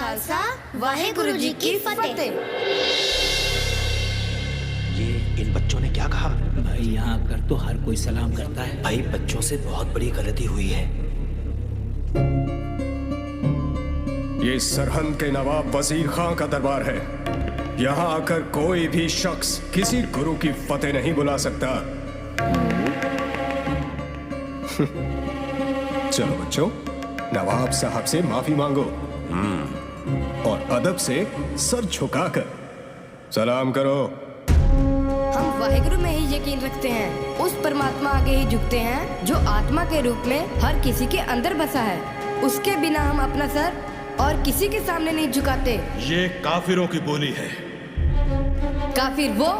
खालसा, वाहेगुरु जी की फतेह। ये इन बच्चों ने क्या कहा? भाई यहाँ आकर तो हर कोई सलाम करता है। भाई बच्चों से बहुत बड़ी गलती हुई है। ये सरहंद के नवाब वजीर खां का दरबार है। यहाँ आकर कोई भी शख्स किसी गुरु की फतेह नहीं बुला सकता। चलो बच्चों, नवाब साहब से माफी मांगो और अदब से सर झुकाकर सलाम करो। हम वाहेगुरु में ही यकीन रखते हैं, उस परमात्मा आगे ही झुकते हैं जो आत्मा के रूप में हर किसी के अंदर बसा है। उसके बिना हम अपना सर और किसी के सामने नहीं झुकाते। ये काफिरों की बोली है। काफिर वो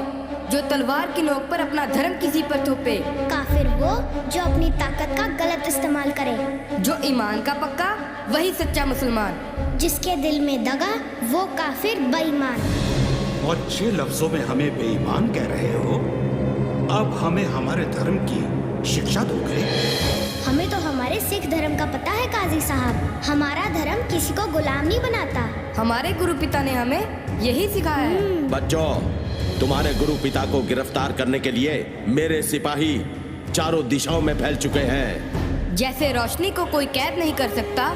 जो तलवार की नोक पर अपना धर्म किसी पर थोपे। काफिर वो जो अपनी ताकत का गलत इस्तेमाल करे। जो ईमान का पक्का वही सच्चा मुसलमान। जिसके दिल में दगा वो काफिर बेईमान। और छह लफ्जों में हमें बेईमान कह रहे हो, अब हमें हमारे धर्म की शिक्षा दोगे? हमें तो हमारे सिख धर्म का पता है काजी साहब। हमारा धर्म किसी को गुलाम नहीं बनाता। हमारे गुरु पिता ने हमें यही सिखाया है। बच्चों, तुम्हारे गुरु पिता को गिरफ्तार करने के लिए मेरे सिपाही चारों दिशाओं में फैल चुके हैं। जैसे रोशनी को कोई कैद नहीं कर सकता,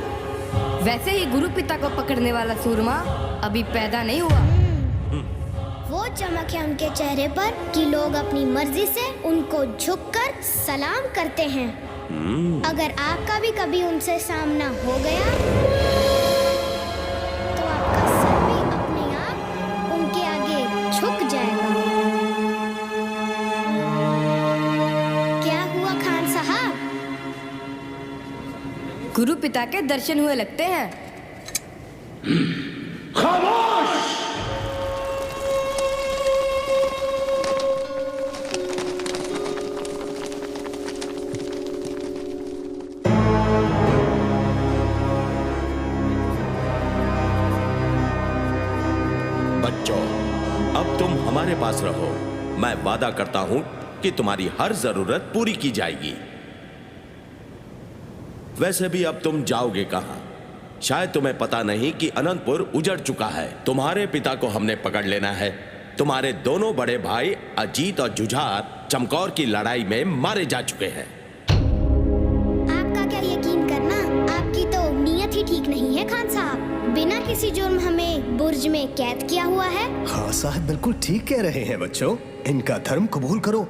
वैसे ही गुरु पिता को पकड़ने वाला सूरमा अभी पैदा नहीं हुआ। वो चमक है उनके चेहरे पर कि लोग अपनी मर्जी से उनको झुककर सलाम करते हैं। अगर आपका भी कभी उनसे सामना हो गया तो आपका सर भी अपने आप उनके आगे झुक जाएगा। क्या हुआ खान साहब? गुरु पिता के दर्शन हुए लगते हैं। खामोश! बच्चों, अब तुम हमारे पास रहो। मैं वादा करता हूं कि तुम्हारी हर जरूरत पूरी की जाएगी। वैसे भी अब तुम जाओगे कहां? शायद तुम्हें पता नहीं कि अनंतपुर उजड़ चुका है। तुम्हारे पिता को हमने पकड़ लेना है। तुम्हारे दोनों बड़े भाई अजीत और जुझार चमकौर की लड़ाई में मारे जा चुके हैं। आपका क्या यकीन करना, आपकी तो नीयत ही ठीक नहीं है खान साहब। बिना किसी जुर्म हमें बुर्ज में कैद किया हुआ है। हाँ साहब बिल्कुल ठीक कह रहे हैं बच्चों। इनका धर्म कबूल करो,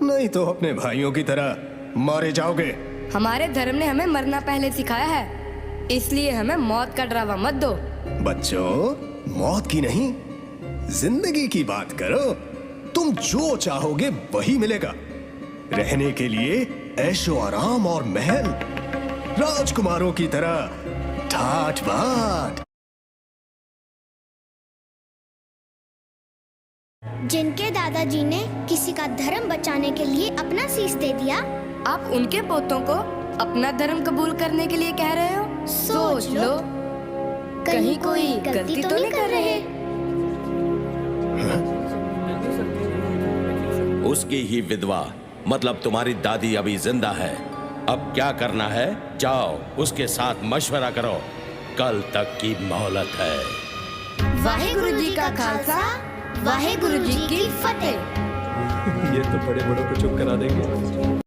नहीं तो अपने भाइयों की तरह मारे जाओगे। हमारे धर्म ने हमें मरना पहले सिखाया है, इसलिए हमें मौत का डरावा मत दो। बच्चों, मौत की नहीं, जिंदगी की बात करो। तुम जो चाहोगे वही मिलेगा। रहने के लिए ऐशो आराम और महल, राजकुमारों की तरह ठाठ बाट। जिनके दादाजी ने किसी का धर्म बचाने के लिए अपना शीश दे दिया, आप उनके पोतों को अपना धर्म कबूल करने के लिए कह रहे हो? सोच लो, कहीं कोई गलती तो नहीं कर रहे। उसकी ही विधवा, मतलब तुम्हारी दादी अभी जिंदा है। अब क्या करना है? जाओ उसके साथ मशवरा करो। कल तक की मोहलत है। वाहेगुरु जी का खालसा, वाहेगुरु जी की फतेह। ये तो बड़े बड़ों को चुप करा देंगे।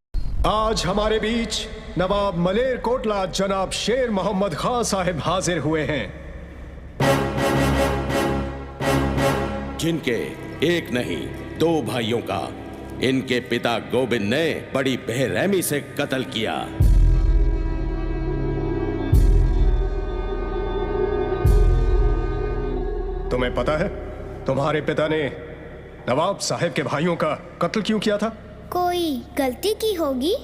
आज हमारे बीच नवाब मलेर कोटला जनाब शेर मोहम्मद खां साहिब हाजिर हुए हैं, जिनके एक नहीं दो भाइयों का इनके पिता गोविंद ने बड़ी बेरहमी से कत्ल किया। तुम्हें पता है तुम्हारे पिता ने नवाब साहब के भाइयों का कत्ल क्यों किया था? कोई गलती की होगी।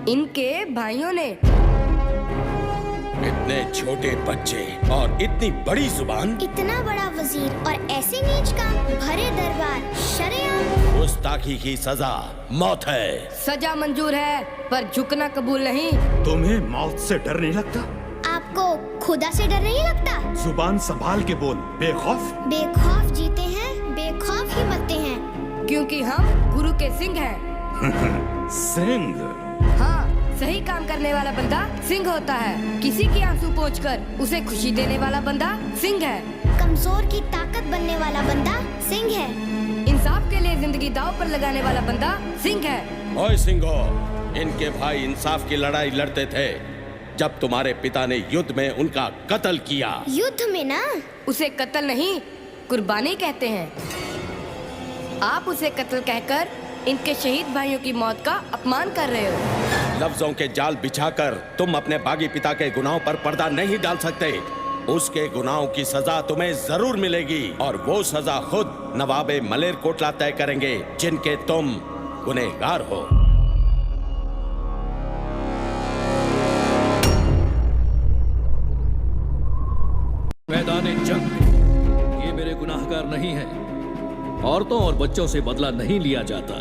इनके भाइयों ने। इतने छोटे बच्चे और इतनी बड़ी जुबान। इतना बड़ा वजीर और ऐसे नीच काम, भरे दरबार, शरेआम। गुस्ताखी की सजा मौत है। सजा मंजूर है पर झुकना कबूल नहीं। तुम्हें मौत से डर नहीं लगता? आपको खुदा से डर नहीं लगता? जुबान संभाल के बोल, बेखौफ। बेखौफ जीते हैं, बेखौफ ही मरते हैं। क्योंकि हम गुरु के सिंह हैं। सिंह? हाँ, सही काम करने वाला बंदा सिंह होता है। किसी की आंसू पोंछकर उसे खुशी देने वाला बंदा सिंह है। कमजोर की ताकत बनने वाला बंदा सिंह है। इंसाफ के लिए जिंदगी दांव पर लगाने वाला बंदा सिंह है। ओए सिंहो, इनके भाई इंसाफ की लड़ाई लड़ते थे जब तुम्हारे पिता ने युद्ध में उनका कत्ल किया। युद्ध में ना? उसे कत्ल नहीं, कुर्बानी कहते हैं। आप उसे कत्ल कहकर इनके शहीद भाइयों की मौत का अपमान कर रहे हो। लफ्जों के जाल बिछाकर तुम अपने बागी पिता के गुनाहों पर पर्दा नहीं डाल सकते। उसके गुनाहों की सजा तुम्हें जरूर मिलेगी और वो सजा खुद नवाबे मलेरकोटला तय करेंगे जिनके तुम गुनहगार हो। मैदाने जंग में ये मेरे गुनाहगार नहीं हैं। औरतों और बच्चों से बदला नहीं लिया जाता।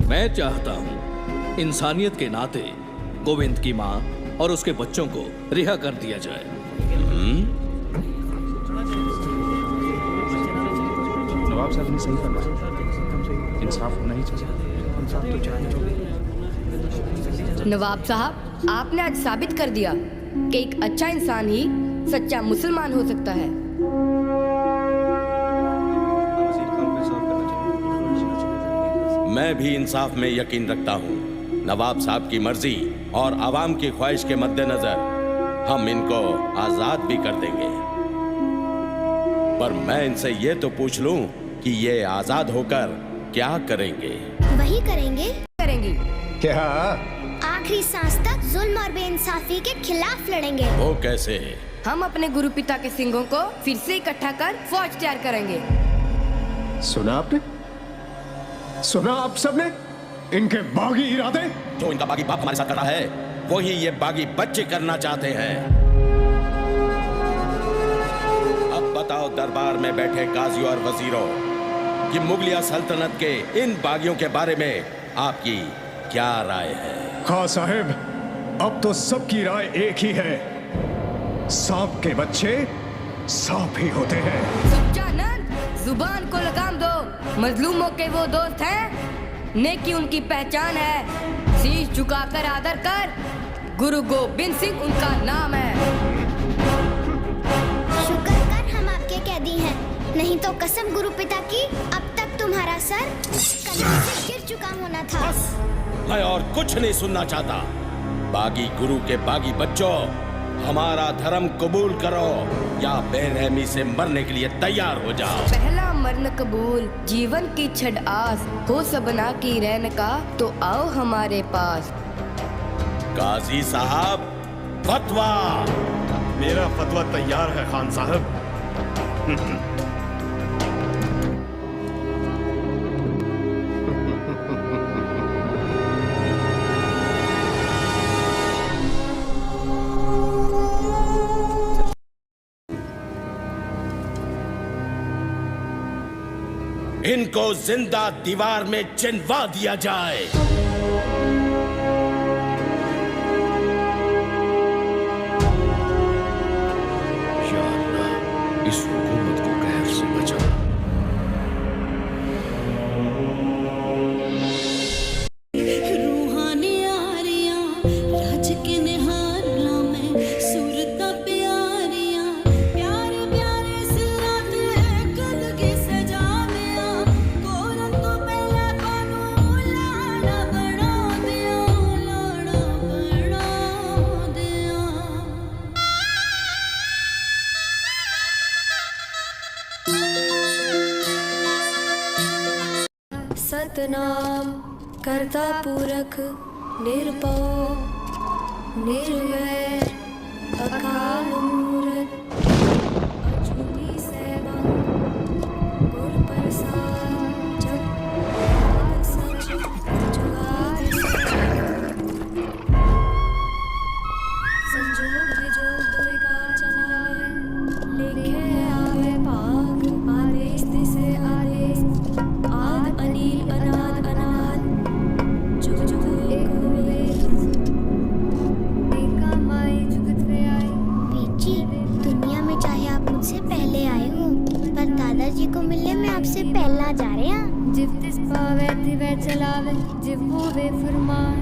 मैं चाहता हूं इंसानियत के नाते गोविंद की मां और उसके बच्चों को रिहा कर दिया जाए। नवाब साहब ने सही फरमाया, इंसाफ होना ही चाहिए। इंसाफ तो चाहिए। नवाब साहब, आपने आज साबित कर दिया कि एक अच्छा इंसान ही सच्चा मुसलमान हो सकता है। मैं भी इंसाफ में यकीन रखता हूँ। नवाब साहब की मर्जी और आवाम की ख्वाहिश के मद्देनजर हम इनको आजाद भी कर देंगे। पर मैं इनसे ये तो पूछ लूं कि ये आजाद होकर क्या करेंगे? वही करेंगे क्या? आखिरी सांस तक जुल्म और बेइंसाफी के खिलाफ लड़ेंगे। वो कैसे? हम अपने गुरु पिता के सिंहों को फिर से इकट्ठा कर फौज तैयार करेंगे। सुना आपने? सुना आप सबने? इनके बागी इरादे। जो इनका बागी बाप हमारे साथ कर रहा है वही ये बागी बच्चे करना चाहते हैं। अब बताओ दरबार में बैठे काजी और वजीरों कि मुगलिया सल्तनत के इन बागियों के बारे में आपकी क्या राय है? खां साहब, अब तो सबकी राय एक ही है। सांप के बच्चे सांप ही होते हैं। सच्चानंद, जुबान को लगाम दो। मजलूमों के वो दोस्त हैं, नेकी उनकी पहचान है। शीश झुकाकर आदर कर, गुरु गोविंद सिंह उनका नाम है। शुक्र कर हम आपके कैदी हैं, नहीं तो कसम गुरु पिता की अब तक तुम्हारा सर कंधे से गिर चुका होना था। मैं और कुछ नहीं सुनना चाहता। बागी गुरु के बागी बच्चों, हमारा धर्म कबूल करो या बेरहमी से मरने के लिए तैयार हो जाओ। पहला मरण कबूल, जीवन की छड़ आस, हो सबना की रहन का, तो आओ हमारे पास। काजी साहब, फतवा। मेरा फतवा तैयार है खान साहब। इनको जिंदा दीवार में चिनवा दिया जाए। या अल्लाह, इस हुकूमत को कहर से बचा। रूहानी आरियां राज के निहारा में सूरता प्यारियां, प्यारे प्यारे सिरात है कद की सजा दिया। कोरन को पहला कानू लाड़ा बना दिया, लाड़ा बना दिया। सतनाम करता पुरख निर्भव निर्वैर अकाल मूरत अजूनी सेवा गुर प्रसाद जप सच जुगाद संजोग विजोग दुर्गा चलाए, लिखे आवे पाक आदेश दिसे आदेश, आद अनील अनाद अनाद, जुग जुग एक हुए, एका माई जुगत वे आए। बेटी, दुनिया में चाहे आप मुझसे पहले आए हो, पर दादाजी को मिलने में आपसे पहला जा रहे हैं। जिव तिस पावे तिवे चलावे, जिव होवे फरमान,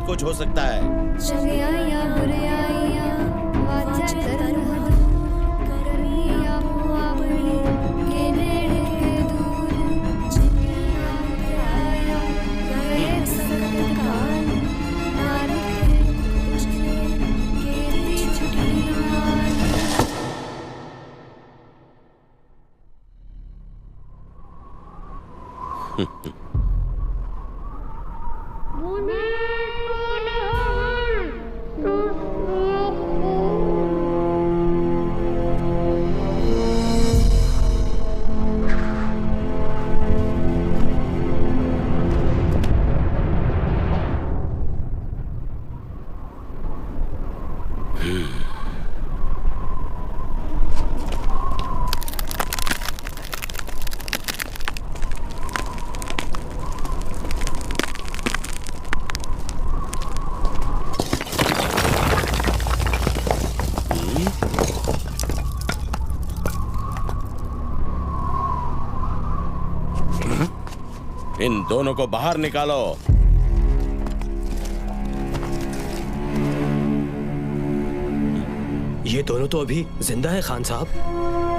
बहुत कुछ हो सकता है। शगयाया बुरयाया वाचा तरहदू करनी आपो आपनी के नेड़े के दूर जिन्या आया गए सख्त कान नारद के उछले केती छुटी नान। इन दोनों को बाहर निकालो। ये दोनों तो अभी जिंदा है खान साहब।